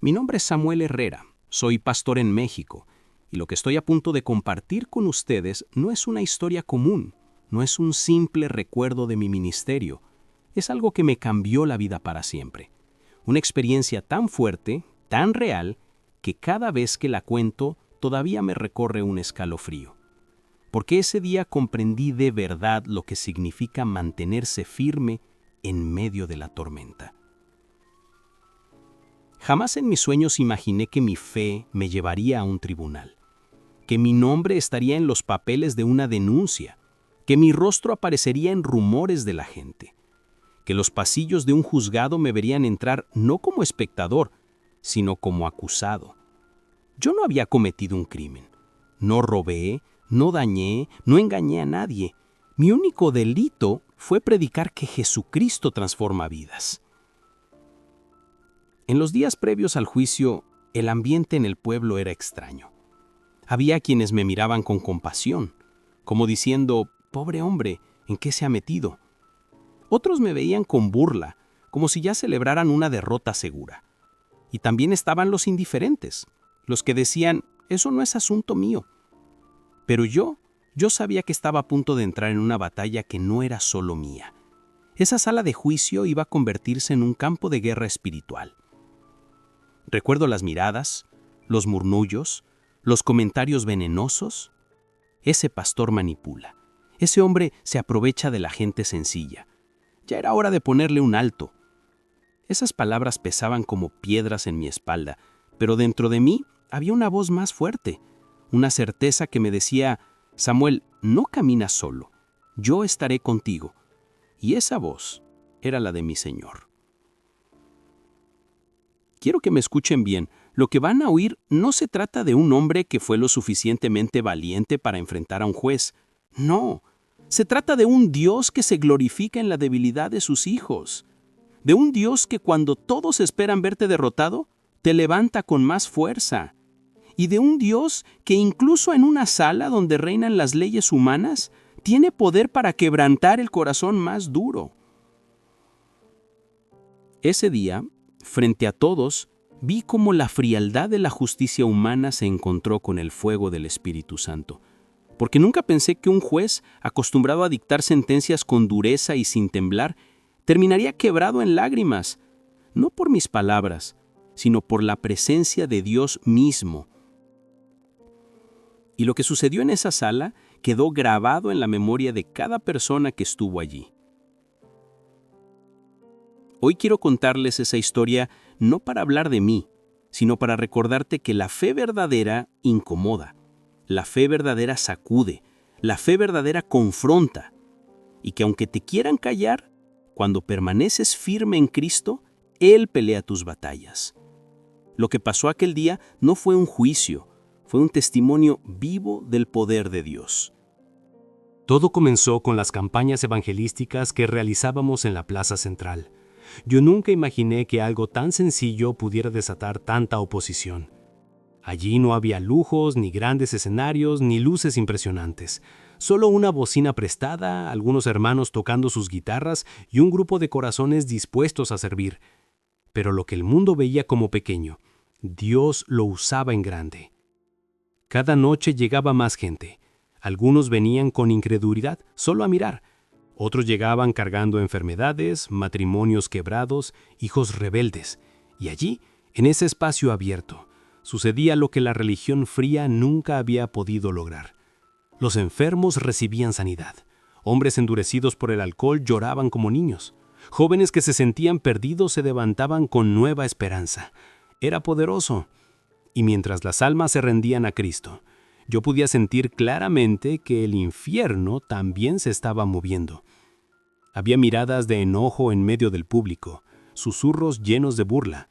Mi nombre es Samuel Herrera, soy pastor en México, y lo que estoy a punto de compartir con ustedes no es una historia común, no es un simple recuerdo de mi ministerio, es algo que me cambió la vida para siempre. Una experiencia tan fuerte, tan real, que cada vez que la cuento todavía me recorre un escalofrío. Porque ese día comprendí de verdad lo que significa mantenerse firme en medio de la tormenta. Jamás en mis sueños imaginé que mi fe me llevaría a un tribunal, que mi nombre estaría en los papeles de una denuncia, que mi rostro aparecería en rumores de la gente, que los pasillos de un juzgado me verían entrar no como espectador, sino como acusado. Yo no había cometido un crimen, no robé, no dañé, no engañé a nadie. Mi único delito fue predicar que Jesucristo transforma vidas. En los días previos al juicio, el ambiente en el pueblo era extraño. Había quienes me miraban con compasión, como diciendo, pobre hombre, ¿en qué se ha metido? Otros me veían con burla, como si ya celebraran una derrota segura. Y también estaban los indiferentes, los que decían, eso no es asunto mío. Pero yo sabía que estaba a punto de entrar en una batalla que no era solo mía. Esa sala de juicio iba a convertirse en un campo de guerra espiritual. Recuerdo las miradas, los murmullos, los comentarios venenosos. Ese pastor manipula. Ese hombre se aprovecha de la gente sencilla. Ya era hora de ponerle un alto. Esas palabras pesaban como piedras en mi espalda, pero dentro de mí había una voz más fuerte, una certeza que me decía, Samuel, no caminas solo, yo estaré contigo. Y esa voz era la de mi Señor. Quiero que me escuchen bien. Lo que van a oír no se trata de un hombre que fue lo suficientemente valiente para enfrentar a un juez. No, se trata de un Dios que se glorifica en la debilidad de sus hijos. De un Dios que cuando todos esperan verte derrotado, te levanta con más fuerza. Y de un Dios que incluso en una sala donde reinan las leyes humanas, tiene poder para quebrantar el corazón más duro. Ese día, frente a todos, vi cómo la frialdad de la justicia humana se encontró con el fuego del Espíritu Santo. Porque nunca pensé que un juez, acostumbrado a dictar sentencias con dureza y sin temblar, terminaría quebrado en lágrimas, no por mis palabras, sino por la presencia de Dios mismo. Y lo que sucedió en esa sala quedó grabado en la memoria de cada persona que estuvo allí. Hoy quiero contarles esa historia no para hablar de mí, sino para recordarte que la fe verdadera incomoda, la fe verdadera sacude, la fe verdadera confronta, y que aunque te quieran callar, cuando permaneces firme en Cristo, Él pelea tus batallas. Lo que pasó aquel día no fue un juicio, fue un testimonio vivo del poder de Dios. Todo comenzó con las campañas evangelísticas que realizábamos en la Plaza Central. Yo nunca imaginé que algo tan sencillo pudiera desatar tanta oposición. Allí no había lujos, ni grandes escenarios, ni luces impresionantes. Solo una bocina prestada, algunos hermanos tocando sus guitarras y un grupo de corazones dispuestos a servir. Pero lo que el mundo veía como pequeño, Dios lo usaba en grande. Cada noche llegaba más gente. Algunos venían con incredulidad, solo a mirar. Otros llegaban cargando enfermedades, matrimonios quebrados, hijos rebeldes. Y allí, en ese espacio abierto, sucedía lo que la religión fría nunca había podido lograr. Los enfermos recibían sanidad. Hombres endurecidos por el alcohol lloraban como niños. Jóvenes que se sentían perdidos se levantaban con nueva esperanza. Era poderoso. Y mientras las almas se rendían a Cristo, yo podía sentir claramente que el infierno también se estaba moviendo. Había miradas de enojo en medio del público, susurros llenos de burla,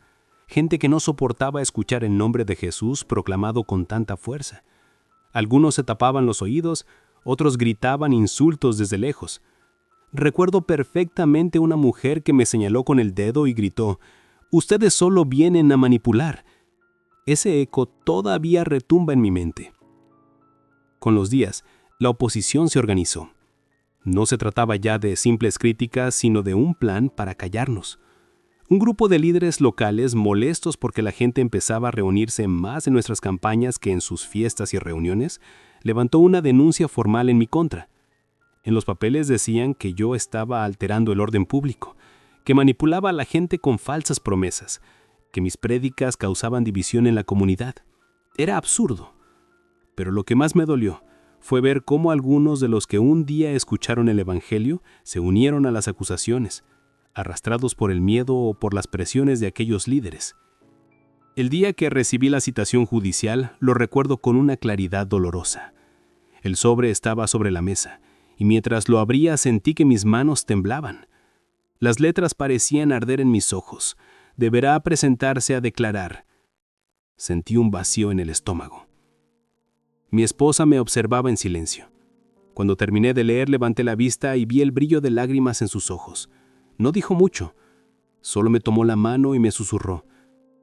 gente que no soportaba escuchar el nombre de Jesús proclamado con tanta fuerza. Algunos se tapaban los oídos, otros gritaban insultos desde lejos. Recuerdo perfectamente una mujer que me señaló con el dedo y gritó, «Ustedes solo vienen a manipular». Ese eco todavía retumba en mi mente. Con los días, la oposición se organizó. No se trataba ya de simples críticas, sino de un plan para callarnos. Un grupo de líderes locales, molestos porque la gente empezaba a reunirse más en nuestras campañas que en sus fiestas y reuniones, levantó una denuncia formal en mi contra. En los papeles decían que yo estaba alterando el orden público, que manipulaba a la gente con falsas promesas, que mis prédicas causaban división en la comunidad. Era absurdo. Pero lo que más me dolió fue ver cómo algunos de los que un día escucharon el Evangelio se unieron a las acusaciones, arrastrados por el miedo o por las presiones de aquellos líderes. El día que recibí la citación judicial lo recuerdo con una claridad dolorosa. El sobre estaba sobre la mesa, y mientras lo abría sentí que mis manos temblaban. Las letras parecían arder en mis ojos. Deberá presentarse a declarar. Sentí un vacío en el estómago. Mi esposa me observaba en silencio. Cuando terminé de leer, levanté la vista y vi el brillo de lágrimas en sus ojos. No dijo mucho. Solo me tomó la mano y me susurró: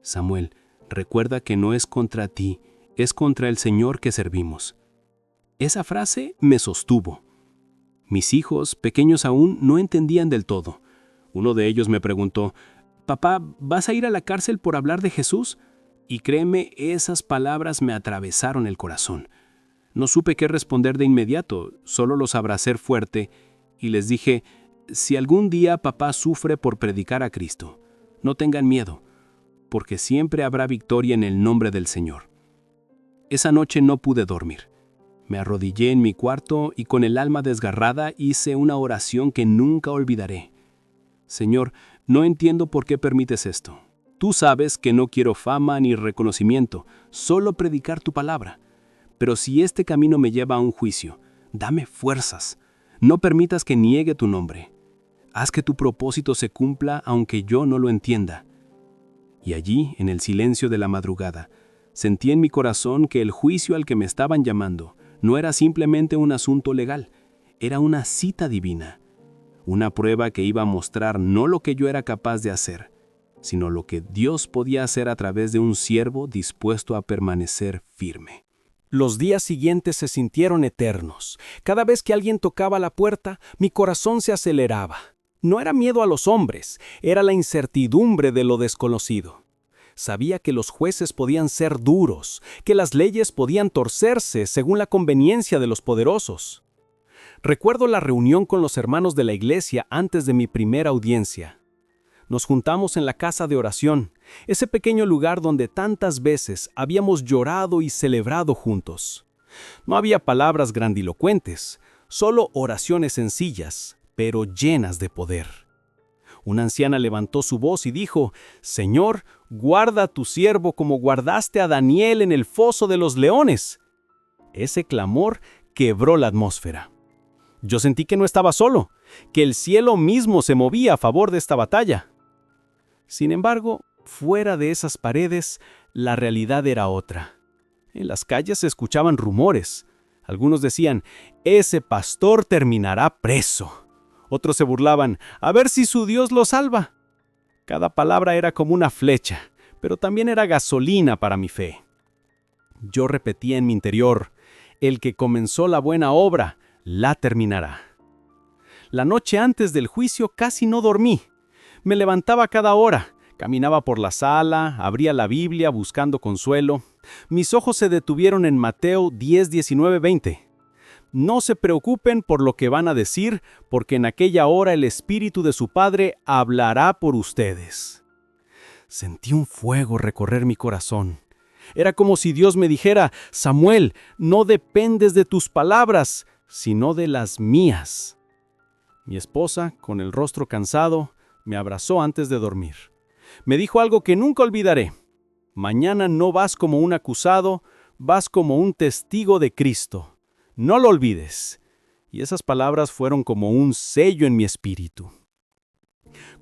Samuel, recuerda que no es contra ti, es contra el Señor que servimos. Esa frase me sostuvo. Mis hijos, pequeños aún, no entendían del todo. Uno de ellos me preguntó: «Papá, ¿vas a ir a la cárcel por hablar de Jesús?». Y créeme, esas palabras me atravesaron el corazón. No supe qué responder de inmediato, solo los abracé fuerte y les dije: «Si algún día papá sufre por predicar a Cristo, no tengan miedo, porque siempre habrá victoria en el nombre del Señor». Esa noche no pude dormir. Me arrodillé en mi cuarto y con el alma desgarrada hice una oración que nunca olvidaré. Señor, no entiendo por qué permites esto. Tú sabes que no quiero fama ni reconocimiento, solo predicar tu palabra. Pero si este camino me lleva a un juicio, dame fuerzas. No permitas que niegue tu nombre. Haz que tu propósito se cumpla aunque yo no lo entienda. Y allí, en el silencio de la madrugada, sentí en mi corazón que el juicio al que me estaban llamando no era simplemente un asunto legal, era una cita divina. Una prueba que iba a mostrar no lo que yo era capaz de hacer, sino lo que Dios podía hacer a través de un siervo dispuesto a permanecer firme. Los días siguientes se sintieron eternos. Cada vez que alguien tocaba la puerta, mi corazón se aceleraba. No era miedo a los hombres, era la incertidumbre de lo desconocido. Sabía que los jueces podían ser duros, que las leyes podían torcerse según la conveniencia de los poderosos. Recuerdo la reunión con los hermanos de la iglesia antes de mi primera audiencia. Nos juntamos en la casa de oración, ese pequeño lugar donde tantas veces habíamos llorado y celebrado juntos. No había palabras grandilocuentes, solo oraciones sencillas, pero llenas de poder. Una anciana levantó su voz y dijo: «Señor, guarda a tu siervo como guardaste a Daniel en el foso de los leones». Ese clamor quebró la atmósfera. Yo sentí que no estaba solo, que el cielo mismo se movía a favor de esta batalla. Sin embargo, fuera de esas paredes, la realidad era otra. En las calles se escuchaban rumores. Algunos decían: «Ese pastor terminará preso». Otros se burlaban: «A ver si su Dios lo salva». Cada palabra era como una flecha, pero también era gasolina para mi fe. Yo repetía en mi interior: «El que comenzó la buena obra, la terminará». La noche antes del juicio casi no dormí. Me levantaba cada hora, caminaba por la sala, abría la Biblia buscando consuelo. Mis ojos se detuvieron en Mateo 10, 19, 20. «No se preocupen por lo que van a decir, porque en aquella hora el Espíritu de su Padre hablará por ustedes». Sentí un fuego recorrer mi corazón. Era como si Dios me dijera: «Samuel, no dependes de tus palabras, sino de las mías». Mi esposa, con el rostro cansado, me abrazó antes de dormir. Me dijo algo que nunca olvidaré: «Mañana no vas como un acusado, vas como un testigo de Cristo. No lo olvides». Y esas palabras fueron como un sello en mi espíritu.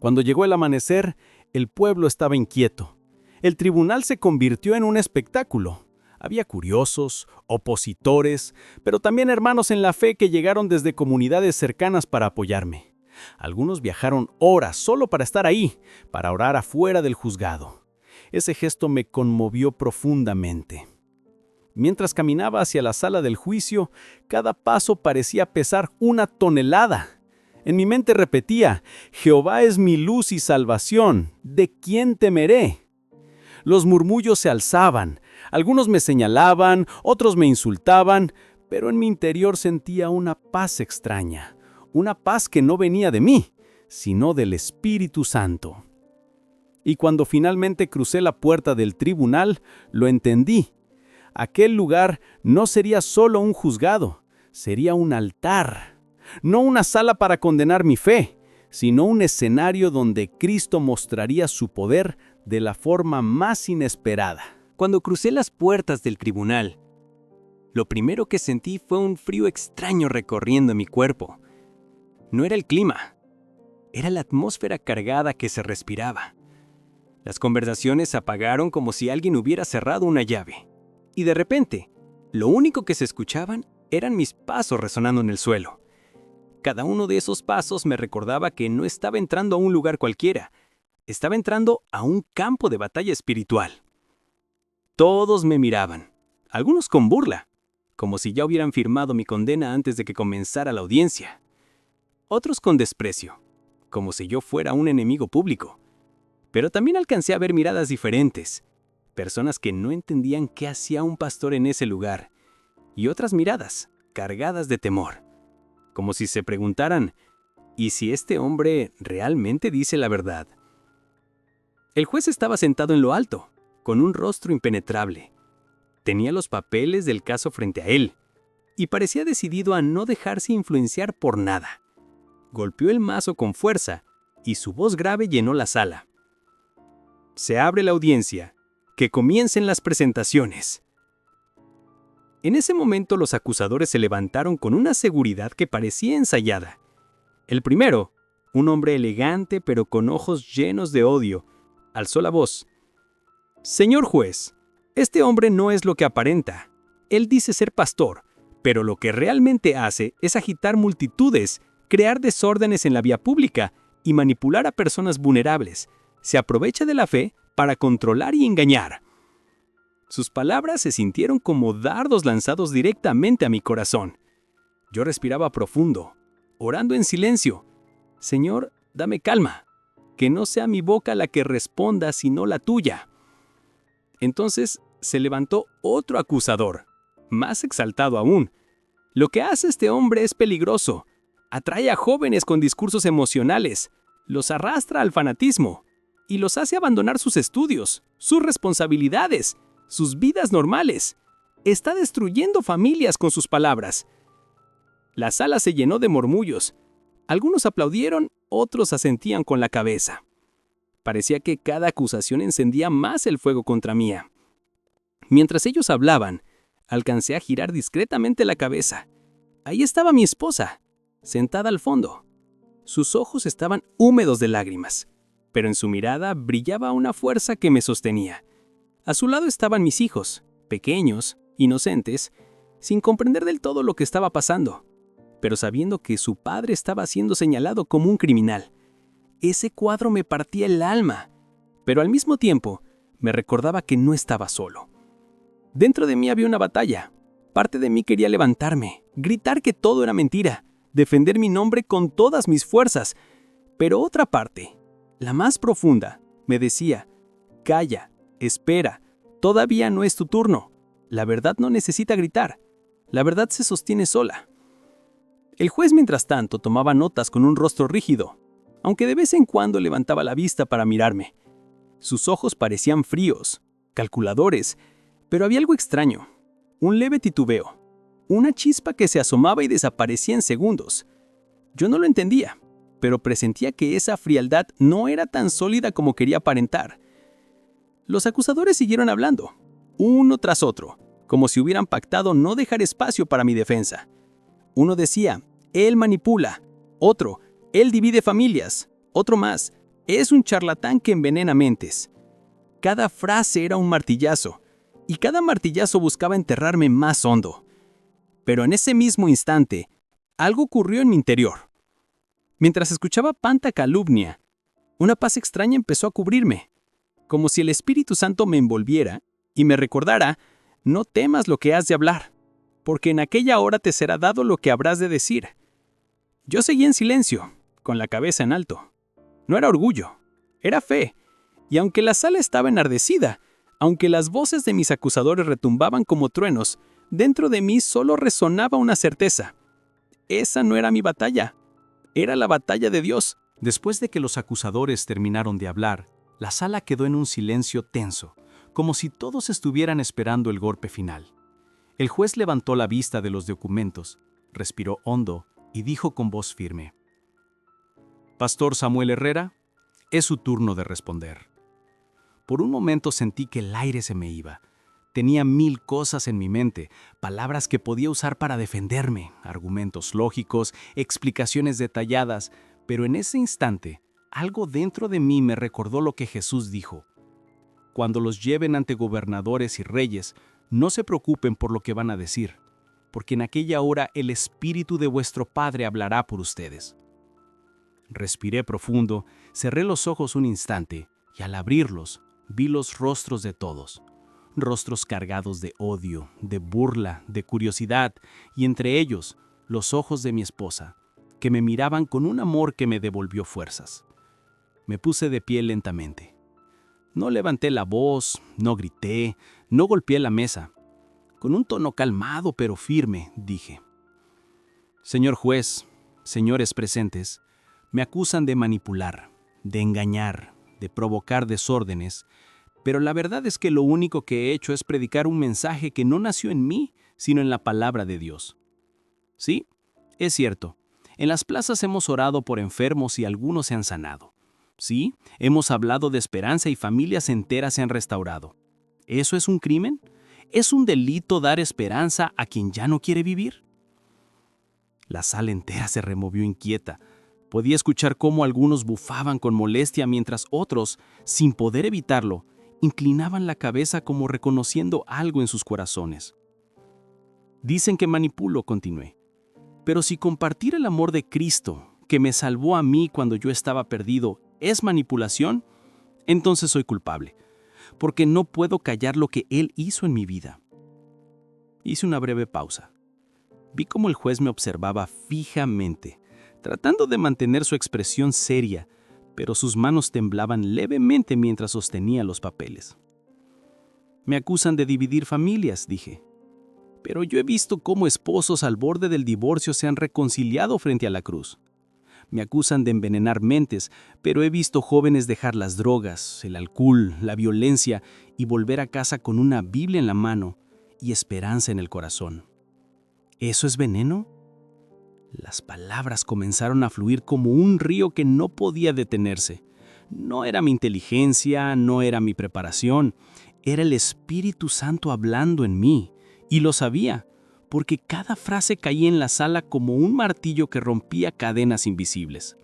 Cuando llegó el amanecer, el pueblo estaba inquieto. El tribunal se convirtió en un espectáculo. Había curiosos, opositores, pero también hermanos en la fe que llegaron desde comunidades cercanas para apoyarme. Algunos viajaron horas solo para estar ahí, para orar afuera del juzgado. Ese gesto me conmovió profundamente. Mientras caminaba hacia la sala del juicio, cada paso parecía pesar 1 tonelada. En mi mente repetía, Jehová es mi luz y salvación, ¿de quién temeré? Los murmullos se alzaban, algunos me señalaban, otros me insultaban, pero en mi interior sentía una paz extraña, una paz que no venía de mí, sino del Espíritu Santo. Y cuando finalmente crucé la puerta del tribunal, lo entendí. Aquel lugar no sería solo un juzgado, sería un altar. No una sala para condenar mi fe, sino un escenario donde Cristo mostraría su poder de la forma más inesperada. Cuando crucé las puertas del tribunal, lo primero que sentí fue un frío extraño recorriendo mi cuerpo. No era el clima, era la atmósfera cargada que se respiraba. Las conversaciones se apagaron como si alguien hubiera cerrado una llave. Y de repente, lo único que se escuchaban eran mis pasos resonando en el suelo. Cada uno de esos pasos me recordaba que no estaba entrando a un lugar cualquiera, estaba entrando a un campo de batalla espiritual. Todos me miraban, algunos con burla, como si ya hubieran firmado mi condena antes de que comenzara la audiencia. Otros con desprecio, como si yo fuera un enemigo público. Pero también alcancé a ver miradas diferentes, personas que no entendían qué hacía un pastor en ese lugar, y otras miradas cargadas de temor, como si se preguntaran, ¿y si este hombre realmente dice la verdad? El juez estaba sentado en lo alto, con un rostro impenetrable. Tenía los papeles del caso frente a él, y parecía decidido a no dejarse influenciar por nada. Golpeó el mazo con fuerza, y su voz grave llenó la sala. Se abre la audiencia, que comiencen las presentaciones. En ese momento los acusadores se levantaron con una seguridad que parecía ensayada. El primero, un hombre elegante pero con ojos llenos de odio, alzó la voz. Señor juez, este hombre no es lo que aparenta. Él dice ser pastor, pero lo que realmente hace es agitar multitudes, crear desórdenes en la vía pública y manipular a personas vulnerables. Se aprovecha de la fe para controlar y engañar. Sus palabras se sintieron como dardos lanzados directamente a mi corazón. Yo respiraba profundo, orando en silencio. Señor, dame calma, que no sea mi boca la que responda, sino la tuya. Entonces se levantó otro acusador, más exaltado aún. Lo que hace este hombre es peligroso. Atrae a jóvenes con discursos emocionales, los arrastra al fanatismo y los hace abandonar sus estudios, sus responsabilidades, sus vidas normales. Está destruyendo familias con sus palabras. La sala se llenó de murmullos. Algunos aplaudieron, otros asentían con la cabeza. Parecía que cada acusación encendía más el fuego contra mí. Mientras ellos hablaban, alcancé a girar discretamente la cabeza. Ahí estaba mi esposa, sentada al fondo. Sus ojos estaban húmedos de lágrimas, pero en su mirada brillaba una fuerza que me sostenía. A su lado estaban mis hijos, pequeños, inocentes, sin comprender del todo lo que estaba pasando, pero sabiendo que su padre estaba siendo señalado como un criminal. Ese cuadro me partía el alma, pero al mismo tiempo me recordaba que no estaba solo. Dentro de mí había una batalla. Parte de mí quería levantarme, gritar que todo era mentira, defender mi nombre con todas mis fuerzas, pero otra parte, la más profunda, me decía, calla, espera, todavía no es tu turno. La verdad no necesita gritar, la verdad se sostiene sola. El juez, mientras tanto, tomaba notas con un rostro rígido, aunque de vez en cuando levantaba la vista para mirarme. Sus ojos parecían fríos, calculadores, pero había algo extraño, un leve titubeo, una chispa que se asomaba y desaparecía en segundos. Yo no lo entendía, pero presentía que esa frialdad no era tan sólida como quería aparentar. Los acusadores siguieron hablando, uno tras otro, como si hubieran pactado no dejar espacio para mi defensa. Uno decía, él manipula. Otro, él divide familias. Otro más, es un charlatán que envenena mentes. Cada frase era un martillazo, y cada martillazo buscaba enterrarme más hondo. Pero en ese mismo instante, algo ocurrió en mi interior. Mientras escuchaba tanta calumnia, una paz extraña empezó a cubrirme, como si el Espíritu Santo me envolviera y me recordara, no temas lo que has de hablar, porque en aquella hora te será dado lo que habrás de decir. Yo seguía en silencio, con la cabeza en alto. No era orgullo, era fe. Y aunque la sala estaba enardecida, aunque las voces de mis acusadores retumbaban como truenos, dentro de mí solo resonaba una certeza. Esa no era mi batalla, era la batalla de Dios. Después de que los acusadores terminaron de hablar, la sala quedó en un silencio tenso, como si todos estuvieran esperando el golpe final. El juez levantó la vista de los documentos, respiró hondo y dijo con voz firme: «Pastor Samuel Herrera, es su turno de responder». Por un momento sentí que el aire se me iba. Tenía 1000 cosas en mi mente, palabras que podía usar para defenderme, argumentos lógicos, explicaciones detalladas, pero en ese instante, algo dentro de mí me recordó lo que Jesús dijo: «Cuando los lleven ante gobernadores y reyes, no se preocupen por lo que van a decir, porque en aquella hora el Espíritu de vuestro Padre hablará por ustedes». Respiré profundo, cerré los ojos un instante, y al abrirlos, vi los rostros de todos. Rostros cargados de odio, de burla, de curiosidad, y entre ellos, los ojos de mi esposa, que me miraban con un amor que me devolvió fuerzas. Me puse de pie lentamente. No levanté la voz, no grité, no golpeé la mesa. Con un tono calmado pero firme, dije: «Señor juez, señores presentes, me acusan de manipular, de engañar, de provocar desórdenes, pero la verdad es que lo único que he hecho es predicar un mensaje que no nació en mí, sino en la palabra de Dios. Sí, es cierto, en las plazas hemos orado por enfermos y algunos se han sanado. Sí, hemos hablado de esperanza y familias enteras se han restaurado. ¿Eso es un crimen? ¿Es un delito dar esperanza a quien ya no quiere vivir?». La sala entera se removió inquieta. Podía escuchar cómo algunos bufaban con molestia mientras otros, sin poder evitarlo, inclinaban la cabeza como reconociendo algo en sus corazones. «Dicen que manipulo», continué. «Pero si compartir el amor de Cristo, que me salvó a mí cuando yo estaba perdido, es manipulación, entonces soy culpable, porque no puedo callar lo que Él hizo en mi vida». Hice una breve pausa. Vi cómo el juez me observaba fijamente, tratando de mantener su expresión seria, pero sus manos temblaban levemente mientras sostenía los papeles. «Me acusan de dividir familias», dije. «Pero yo he visto cómo esposos al borde del divorcio se han reconciliado frente a la cruz. Me acusan de envenenar mentes, pero he visto jóvenes dejar las drogas, el alcohol, la violencia y volver a casa con una Biblia en la mano y esperanza en el corazón. ¿Eso es veneno?». Las palabras comenzaron a fluir como un río que no podía detenerse. No era mi inteligencia, no era mi preparación, era el Espíritu Santo hablando en mí, y lo sabía, porque cada frase caía en la sala como un martillo que rompía cadenas invisibles.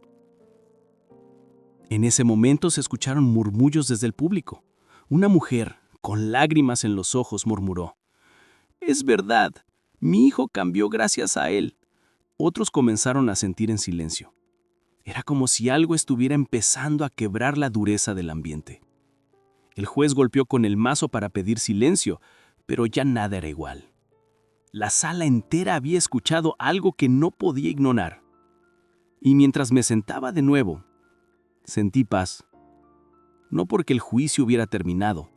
En ese momento se escucharon murmullos desde el público. Una mujer, con lágrimas en los ojos, murmuró: «Es verdad, mi hijo cambió gracias a él». Otros comenzaron a sentir en silencio. Era como si algo estuviera empezando a quebrar la dureza del ambiente. El juez golpeó con el mazo para pedir silencio, pero ya nada era igual. La sala entera había escuchado algo que no podía ignorar. Y mientras me sentaba de nuevo, sentí paz. No porque el juicio hubiera terminado,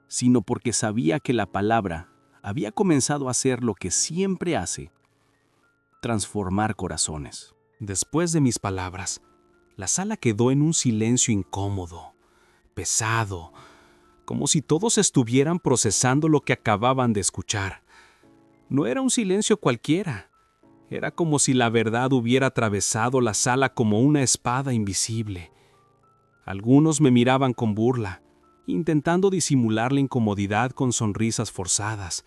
sino porque sabía que la palabra había comenzado a hacer lo que siempre hace: transformar corazones. Después de mis palabras, la sala quedó en un silencio incómodo, pesado, como si todos estuvieran procesando lo que acababan de escuchar. No era un silencio cualquiera. Era como si la verdad hubiera atravesado la sala como una espada invisible. Algunos me miraban con burla, intentando disimular la incomodidad con sonrisas forzadas.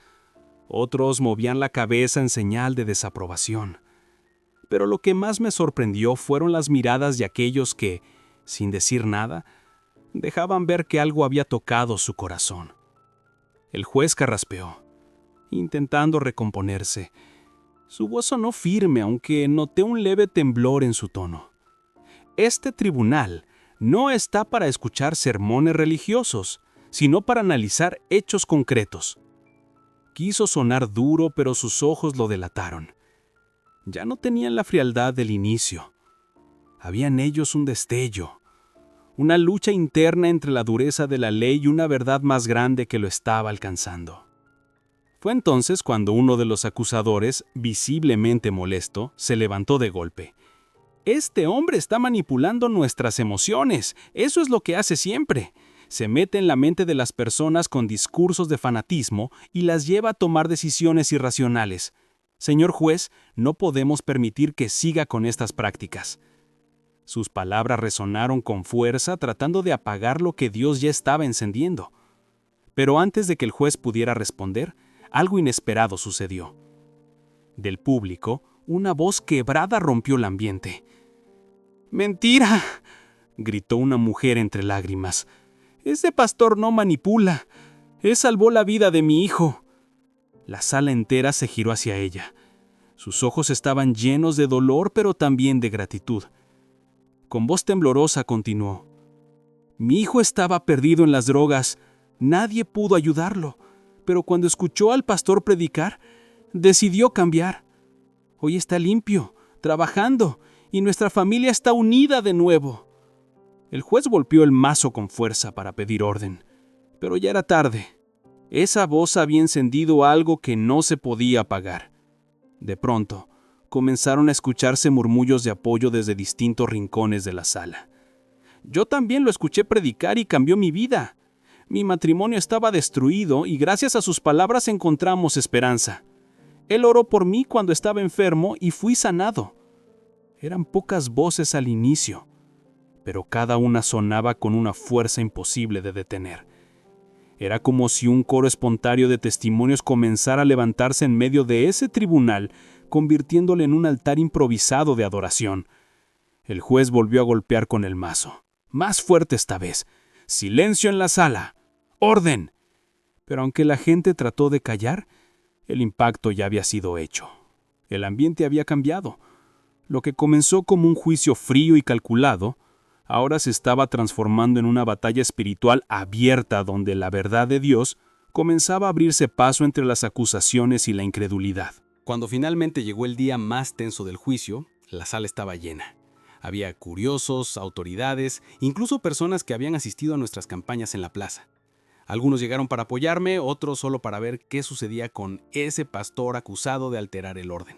Otros movían la cabeza en señal de desaprobación. Pero lo que más me sorprendió fueron las miradas de aquellos que, sin decir nada, dejaban ver que algo había tocado su corazón. El juez carraspeó, intentando recomponerse. Su voz sonó firme, aunque noté un leve temblor en su tono. «Este tribunal no está para escuchar sermones religiosos, sino para analizar hechos concretos». Quiso sonar duro, pero sus ojos lo delataron. Ya no tenían la frialdad del inicio. Había en ellos un destello, una lucha interna entre la dureza de la ley y una verdad más grande que lo estaba alcanzando. Fue entonces cuando uno de los acusadores, visiblemente molesto, se levantó de golpe. «Este hombre está manipulando nuestras emociones. Eso es lo que hace siempre. Se mete en la mente de las personas con discursos de fanatismo y las lleva a tomar decisiones irracionales. Señor juez, no podemos permitir que siga con estas prácticas». Sus palabras resonaron con fuerza tratando de apagar lo que Dios ya estaba encendiendo. Pero antes de que el juez pudiera responder, algo inesperado sucedió. Del público, una voz quebrada rompió el ambiente. «¡Mentira!», gritó una mujer entre lágrimas. «Ese pastor no manipula. Él salvó la vida de mi hijo». La sala entera se giró hacia ella. Sus ojos estaban llenos de dolor, pero también de gratitud. Con voz temblorosa continuó. «Mi hijo estaba perdido en las drogas. Nadie pudo ayudarlo. Pero cuando escuchó al pastor predicar, decidió cambiar. Hoy está limpio, trabajando, y nuestra familia está unida de nuevo». El juez golpeó el mazo con fuerza para pedir orden, pero ya era tarde. Esa voz había encendido algo que no se podía apagar. De pronto, comenzaron a escucharse murmullos de apoyo desde distintos rincones de la sala. «Yo también lo escuché predicar y cambió mi vida. Mi matrimonio estaba destruido y gracias a sus palabras encontramos esperanza. Él oró por mí cuando estaba enfermo y fui sanado». Eran pocas voces al inicio, pero cada una sonaba con una fuerza imposible de detener. Era como si un coro espontáneo de testimonios comenzara a levantarse en medio de ese tribunal, convirtiéndole en un altar improvisado de adoración. El juez volvió a golpear con el mazo, más fuerte esta vez. «¡Silencio en la sala! ¡Orden!». Pero aunque la gente trató de callar, el impacto ya había sido hecho. El ambiente había cambiado. Lo que comenzó como un juicio frío y calculado, ahora se estaba transformando en una batalla espiritual abierta donde la verdad de Dios comenzaba a abrirse paso entre las acusaciones y la incredulidad. Cuando finalmente llegó el día más tenso del juicio, la sala estaba llena. Había curiosos, autoridades, incluso personas que habían asistido a nuestras campañas en la plaza. Algunos llegaron para apoyarme, otros solo para ver qué sucedía con ese pastor acusado de alterar el orden.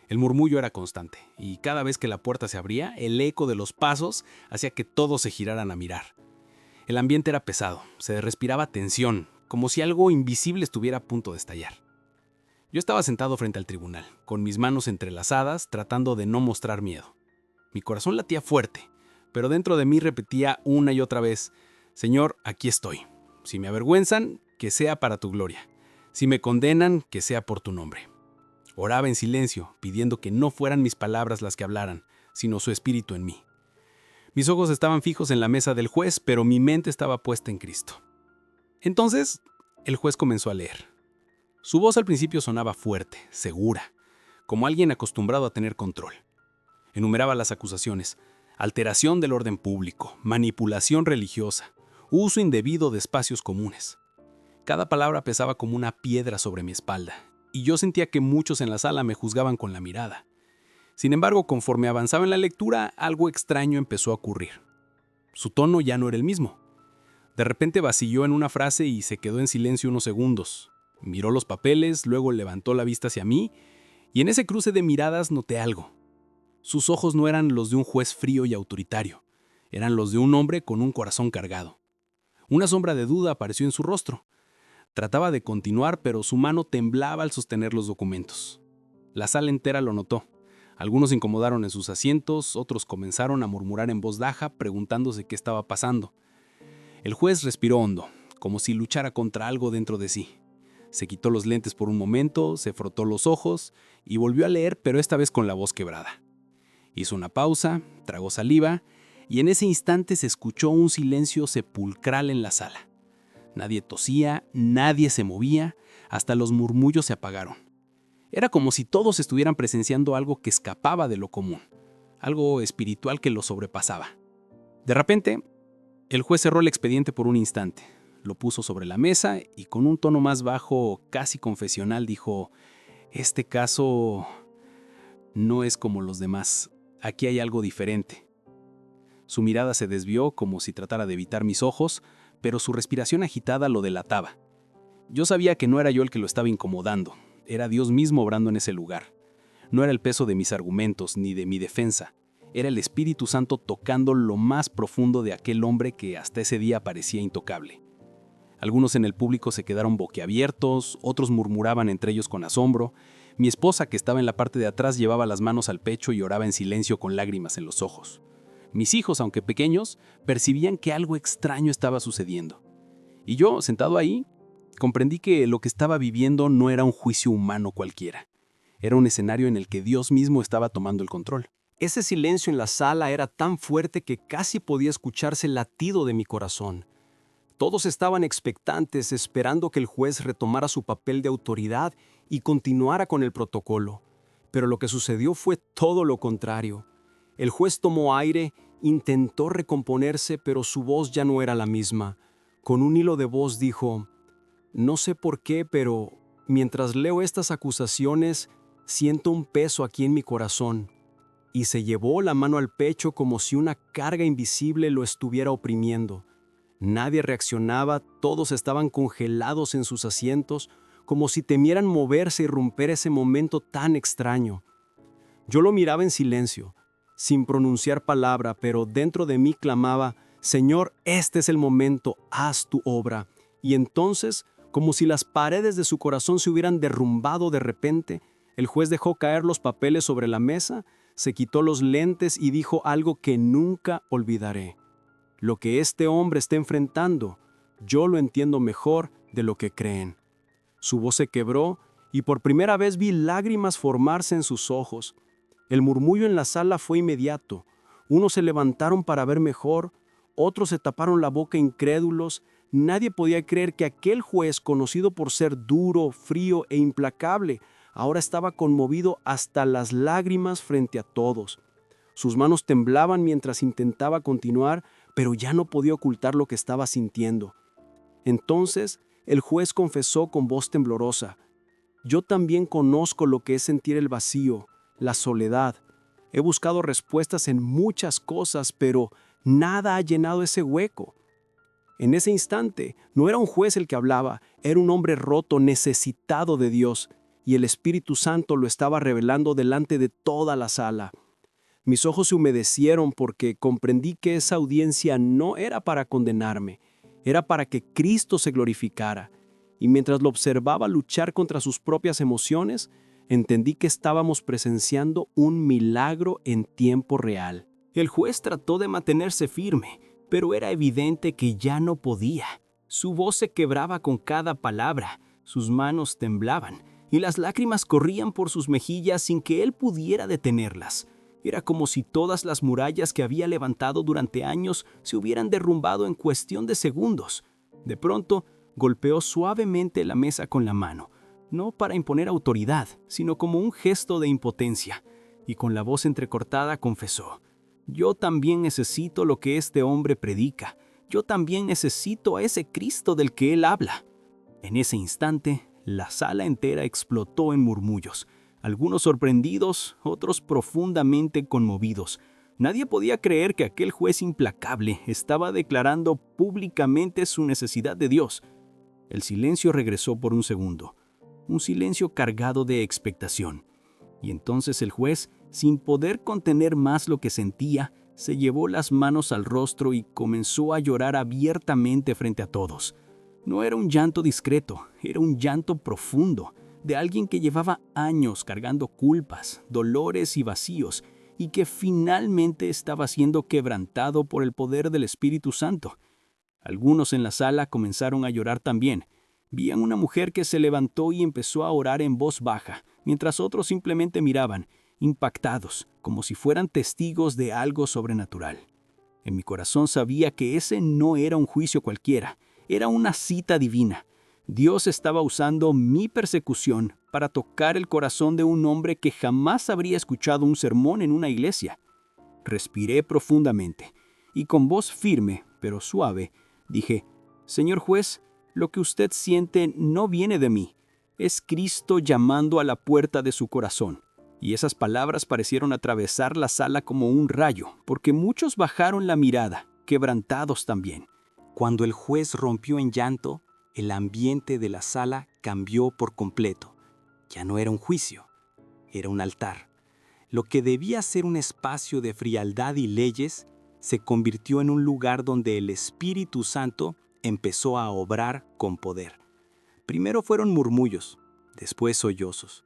El murmullo era constante, y cada vez que la puerta se abría, el eco de los pasos hacía que todos se giraran a mirar. El ambiente era pesado, se respiraba tensión, como si algo invisible estuviera a punto de estallar. Yo estaba sentado frente al tribunal, con mis manos entrelazadas, tratando de no mostrar miedo. Mi corazón latía fuerte, pero dentro de mí repetía una y otra vez: «Señor, aquí estoy. Si me avergüenzan, que sea para tu gloria. Si me condenan, que sea por tu nombre». Oraba en silencio, pidiendo que no fueran mis palabras las que hablaran, sino su espíritu en mí. Mis ojos estaban fijos en la mesa del juez, pero mi mente estaba puesta en Cristo. Entonces, el juez comenzó a leer. Su voz al principio sonaba fuerte, segura, como alguien acostumbrado a tener control. Enumeraba las acusaciones: alteración del orden público, manipulación religiosa, uso indebido de espacios comunes. Cada palabra pesaba como una piedra sobre mi espalda, y yo sentía que muchos en la sala me juzgaban con la mirada. Sin embargo, conforme avanzaba en la lectura, algo extraño empezó a ocurrir. Su tono ya no era el mismo. De repente vacilló en una frase y se quedó en silencio unos segundos. Miró los papeles, luego levantó la vista hacia mí, y en ese cruce de miradas noté algo. Sus ojos no eran los de un juez frío y autoritario, eran los de un hombre con un corazón cargado. Una sombra de duda apareció en su rostro. Trataba de continuar, pero su mano temblaba al sostener los documentos. La sala entera lo notó. Algunos se incomodaron en sus asientos, otros comenzaron a murmurar en voz baja, preguntándose qué estaba pasando. El juez respiró hondo, como si luchara contra algo dentro de sí. Se quitó los lentes por un momento, se frotó los ojos y volvió a leer, pero esta vez con la voz quebrada. Hizo una pausa, tragó saliva, y en ese instante se escuchó un silencio sepulcral en la sala. Nadie tosía, nadie se movía, hasta los murmullos se apagaron. Era como si todos estuvieran presenciando algo que escapaba de lo común, algo espiritual que lo sobrepasaba. De repente, el juez cerró el expediente por un instante, lo puso sobre la mesa y con un tono más bajo, casi confesional, dijo: «Este caso no es como los demás. Aquí hay algo diferente. Su mirada se desvió como si tratara de evitar mis ojos, pero su respiración agitada lo delataba. Yo sabía que no era yo el que lo estaba incomodando, era Dios mismo obrando en ese lugar. No era el peso de mis argumentos ni de mi defensa, era el Espíritu Santo tocando lo más profundo de aquel hombre que hasta ese día parecía intocable. Algunos en el público se quedaron boquiabiertos, otros murmuraban entre ellos con asombro. Mi esposa, que estaba en la parte de atrás, llevaba las manos al pecho y oraba en silencio con lágrimas en los ojos. Mis hijos, aunque pequeños, percibían que algo extraño estaba sucediendo. Y yo, sentado ahí, comprendí que lo que estaba viviendo no era un juicio humano cualquiera. Era un escenario en el que Dios mismo estaba tomando el control. Ese silencio en la sala era tan fuerte que casi podía escucharse el latido de mi corazón. Todos estaban expectantes, esperando que el juez retomara su papel de autoridad y continuara con el protocolo. Pero lo que sucedió fue todo lo contrario. El juez tomó aire, intentó recomponerse, pero su voz ya no era la misma. Con un hilo de voz dijo: «No sé por qué, pero mientras leo estas acusaciones, siento un peso aquí en mi corazón». Y se llevó la mano al pecho como si una carga invisible lo estuviera oprimiendo. Nadie reaccionaba, todos estaban congelados en sus asientos, como si temieran moverse y romper ese momento tan extraño. Yo lo miraba en silencio, sin pronunciar palabra, pero dentro de mí clamaba: «Señor, este es el momento, haz tu obra». Y entonces, como si las paredes de su corazón se hubieran derrumbado de repente, el juez dejó caer los papeles sobre la mesa, se quitó los lentes y dijo algo que nunca olvidaré: «Lo que este hombre está enfrentando, yo lo entiendo mejor de lo que creen». Su voz se quebró y por primera vez vi lágrimas formarse en sus ojos. El murmullo en la sala fue inmediato. Unos se levantaron para ver mejor, otros se taparon la boca incrédulos. Nadie podía creer que aquel juez, conocido por ser duro, frío e implacable, ahora estaba conmovido hasta las lágrimas frente a todos. Sus manos temblaban mientras intentaba continuar, pero ya no podía ocultar lo que estaba sintiendo. Entonces, el juez confesó con voz temblorosa: «Yo también conozco lo que es sentir el vacío, la soledad. He buscado respuestas en muchas cosas, pero nada ha llenado ese hueco». En ese instante, no era un juez el que hablaba, era un hombre roto, necesitado de Dios, y el Espíritu Santo lo estaba revelando delante de toda la sala. Mis ojos se humedecieron porque comprendí que esa audiencia no era para condenarme, era para que Cristo se glorificara. Y mientras lo observaba luchar contra sus propias emociones, entendí que estábamos presenciando un milagro en tiempo real. El juez trató de mantenerse firme, pero era evidente que ya no podía. Su voz se quebraba con cada palabra, sus manos temblaban, y las lágrimas corrían por sus mejillas sin que él pudiera detenerlas. Era como si todas las murallas que había levantado durante años se hubieran derrumbado en cuestión de segundos. De pronto, golpeó suavemente la mesa con la mano, no para imponer autoridad, sino como un gesto de impotencia, y con la voz entrecortada confesó: «Yo también necesito lo que este hombre predica. Yo también necesito a ese Cristo del que él habla». En ese instante, la sala entera explotó en murmullos, algunos sorprendidos, otros profundamente conmovidos. Nadie podía creer que aquel juez implacable estaba declarando públicamente su necesidad de Dios. El silencio regresó por un segundo, un silencio cargado de expectación. Y entonces el juez, sin poder contener más lo que sentía, se llevó las manos al rostro y comenzó a llorar abiertamente frente a todos. No era un llanto discreto, era un llanto profundo, de alguien que llevaba años cargando culpas, dolores y vacíos, y que finalmente estaba siendo quebrantado por el poder del Espíritu Santo. Algunos en la sala comenzaron a llorar también. Vi a una mujer que se levantó y empezó a orar en voz baja, mientras otros simplemente miraban, impactados, como si fueran testigos de algo sobrenatural. En mi corazón sabía que ese no era un juicio cualquiera, era una cita divina. Dios estaba usando mi persecución para tocar el corazón de un hombre que jamás habría escuchado un sermón en una iglesia. Respiré profundamente y con voz firme, pero suave, dije: «Señor juez, lo que usted siente no viene de mí. Es Cristo llamando a la puerta de su corazón. Y esas palabras parecieron atravesar la sala como un rayo, porque muchos bajaron la mirada, quebrantados también. Cuando el juez rompió en llanto, el ambiente de la sala cambió por completo. Ya no era un juicio, era un altar. Lo que debía ser un espacio de frialdad y leyes se convirtió en un lugar donde el Espíritu Santo empezó a obrar con poder. Primero fueron murmullos, después sollozos.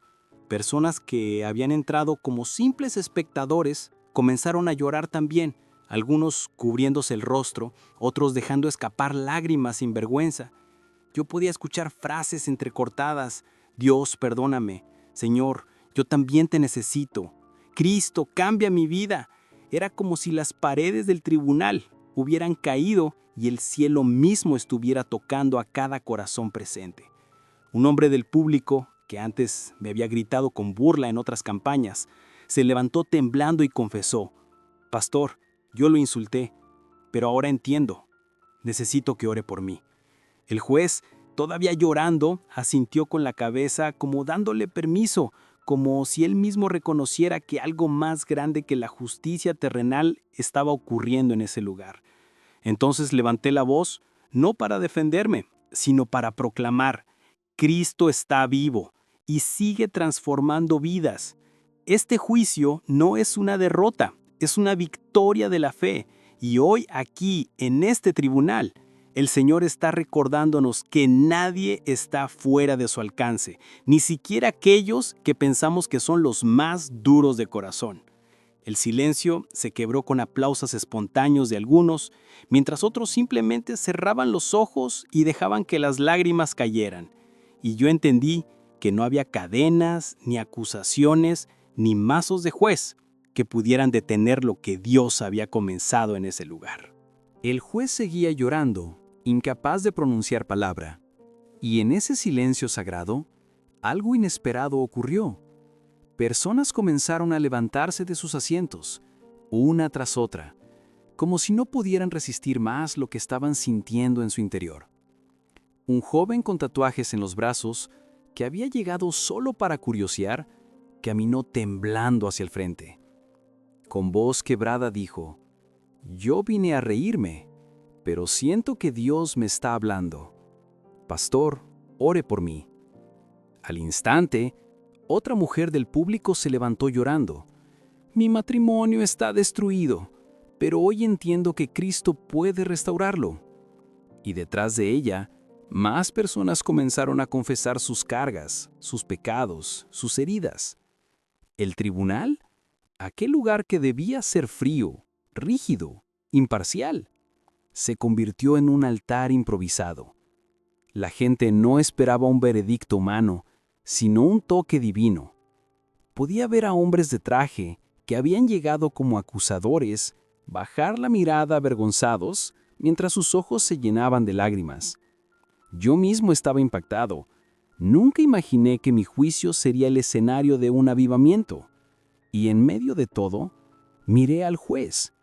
Personas que habían entrado como simples espectadores comenzaron a llorar también, algunos cubriéndose el rostro, otros dejando escapar lágrimas sin vergüenza. Yo podía escuchar frases entrecortadas: Dios, perdóname. Señor, yo también te necesito. Cristo, cambia mi vida. Era como si las paredes del tribunal hubieran caído y el cielo mismo estuviera tocando a cada corazón presente. Un hombre del público, que antes me había gritado con burla en otras campañas, se levantó temblando y confesó: Pastor, yo lo insulté, pero ahora entiendo. Necesito que ore por mí. El juez, todavía llorando, asintió con la cabeza como dándole permiso, como si él mismo reconociera que algo más grande que la justicia terrenal estaba ocurriendo en ese lugar. Entonces levanté la voz, no para defenderme, sino para proclamar: Cristo está vivo y sigue transformando vidas. Este juicio no es una derrota, es una victoria de la fe. Y hoy aquí, en este tribunal, el Señor está recordándonos que nadie está fuera de su alcance, ni siquiera aquellos que pensamos que son los más duros de corazón. El silencio se quebró con aplausos espontáneos de algunos, mientras otros simplemente cerraban los ojos y dejaban que las lágrimas cayeran. Y yo entendí que no había cadenas, ni acusaciones, ni mazos de juez que pudieran detener lo que Dios había comenzado en ese lugar. El juez seguía llorando, incapaz de pronunciar palabra, y en ese silencio sagrado, algo inesperado ocurrió. Personas comenzaron a levantarse de sus asientos, una tras otra, como si no pudieran resistir más lo que estaban sintiendo en su interior. Un joven con tatuajes en los brazos, que había llegado solo para curiosear, caminó temblando hacia el frente. Con voz quebrada dijo: «Yo vine a reírme, pero siento que Dios me está hablando. Pastor, ore por mí». Al instante, otra mujer del público se levantó llorando. «Mi matrimonio está destruido, pero hoy entiendo que Cristo puede restaurarlo». Y detrás de ella, más personas comenzaron a confesar sus cargas, sus pecados, sus heridas. ¿El tribunal? Aquel lugar que debía ser frío, rígido, imparcial, se convirtió en un altar improvisado. La gente no esperaba un veredicto humano, sino un toque divino. Podía ver a hombres de traje que habían llegado como acusadores bajar la mirada avergonzados mientras sus ojos se llenaban de lágrimas. Yo mismo estaba impactado. Nunca imaginé que mi juicio sería el escenario de un avivamiento. Y en medio de todo, miré al juez.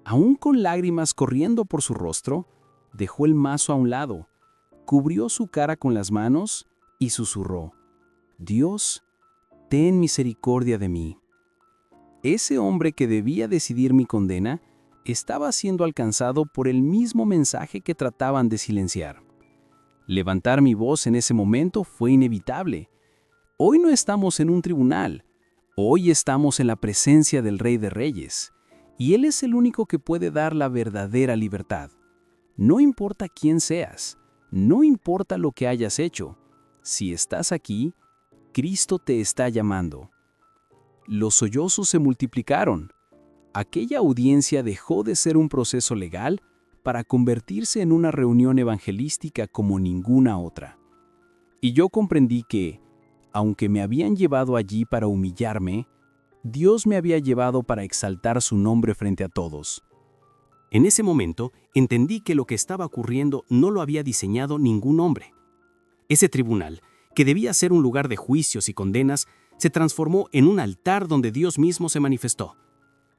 Aún con lágrimas corriendo por su rostro, dejó el mazo a un lado, cubrió su cara con las manos y susurró: «Dios, ten misericordia de mí». Ese hombre que debía decidir mi condena estaba siendo alcanzado por el mismo mensaje que trataban de silenciar. Levantar mi voz en ese momento fue inevitable. Hoy no estamos en un tribunal, hoy estamos en la presencia del Rey de Reyes, y Él es el único que puede dar la verdadera libertad. No importa quién seas, no importa lo que hayas hecho, si estás aquí, Cristo te está llamando. Los sollozos se multiplicaron. Aquella audiencia dejó de ser un proceso legal para convertirse en una reunión evangelística como ninguna otra. Y yo comprendí que, aunque me habían llevado allí para humillarme, Dios me había llevado para exaltar su nombre frente a todos. En ese momento, entendí que lo que estaba ocurriendo no lo había diseñado ningún hombre. Ese tribunal, que debía ser un lugar de juicios y condenas, se transformó en un altar donde Dios mismo se manifestó.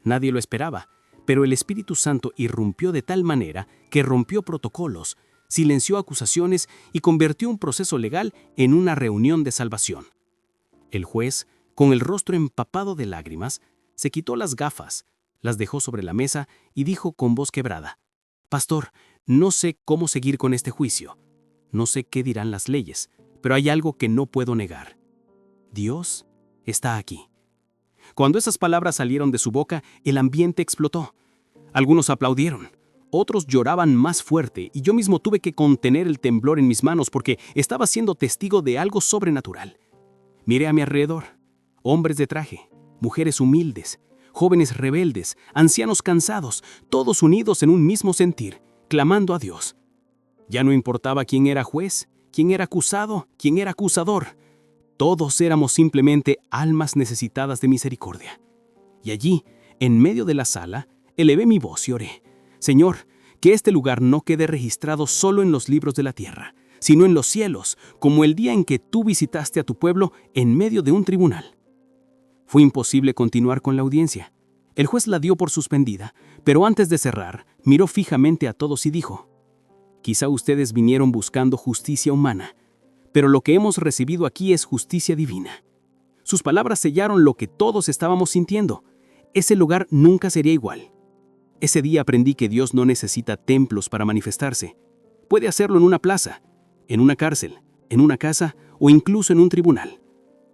Nadie lo esperaba, pero el Espíritu Santo irrumpió de tal manera que rompió protocolos, silenció acusaciones y convirtió un proceso legal en una reunión de salvación. El juez, Con el rostro empapado de lágrimas, se quitó las gafas, las dejó sobre la mesa y dijo con voz quebrada: «Pastor, no sé cómo seguir con este juicio. No sé qué dirán las leyes, pero hay algo que no puedo negar. Dios está aquí». Cuando esas palabras salieron de su boca, el ambiente explotó. Algunos aplaudieron, otros lloraban más fuerte y yo mismo tuve que contener el temblor en mis manos porque estaba siendo testigo de algo sobrenatural. Miré a mi alrededor: hombres de traje, mujeres humildes, jóvenes rebeldes, ancianos cansados, todos unidos en un mismo sentir, clamando a Dios. Ya no importaba quién era juez, quién era acusado, quién era acusador. Todos éramos simplemente almas necesitadas de misericordia. Y allí, en medio de la sala, elevé mi voz y oré: «Señor, que este lugar no quede registrado solo en los libros de la tierra, sino en los cielos, como el día en que tú visitaste a tu pueblo en medio de un tribunal». Fue imposible continuar con la audiencia. El juez la dio por suspendida, pero antes de cerrar, miró fijamente a todos y dijo: «Quizá ustedes vinieron buscando justicia humana, pero lo que hemos recibido aquí es justicia divina». Sus palabras sellaron lo que todos estábamos sintiendo. Ese lugar nunca sería igual. Ese día aprendí que Dios no necesita templos para manifestarse. Puede hacerlo en una plaza, en una cárcel, en una casa o incluso en un tribunal.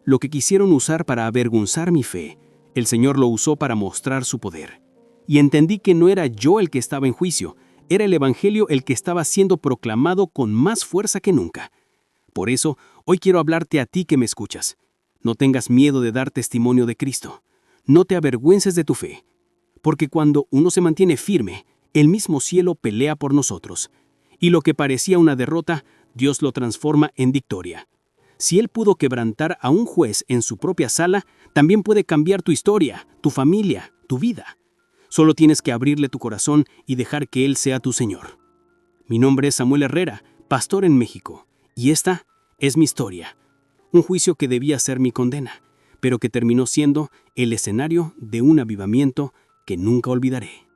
Lo que quisieron usar para avergonzar mi fe, el Señor lo usó para mostrar su poder. Y entendí que no era yo el que estaba en juicio, era el Evangelio el que estaba siendo proclamado con más fuerza que nunca. Por eso, hoy quiero hablarte a ti que me escuchas. No tengas miedo de dar testimonio de Cristo. No te avergüences de tu fe. Porque cuando uno se mantiene firme, el mismo cielo pelea por nosotros. Y lo que parecía una derrota, Dios lo transforma en victoria. Si Él pudo quebrantar a un juez en su propia sala, también puede cambiar tu historia, tu familia, tu vida. Solo tienes que abrirle tu corazón y dejar que Él sea tu Señor. Mi nombre es Samuel Herrera, pastor en México. Y esta es mi historia. Un juicio que debía ser mi condena, pero que terminó siendo el escenario de un avivamiento que nunca olvidaré.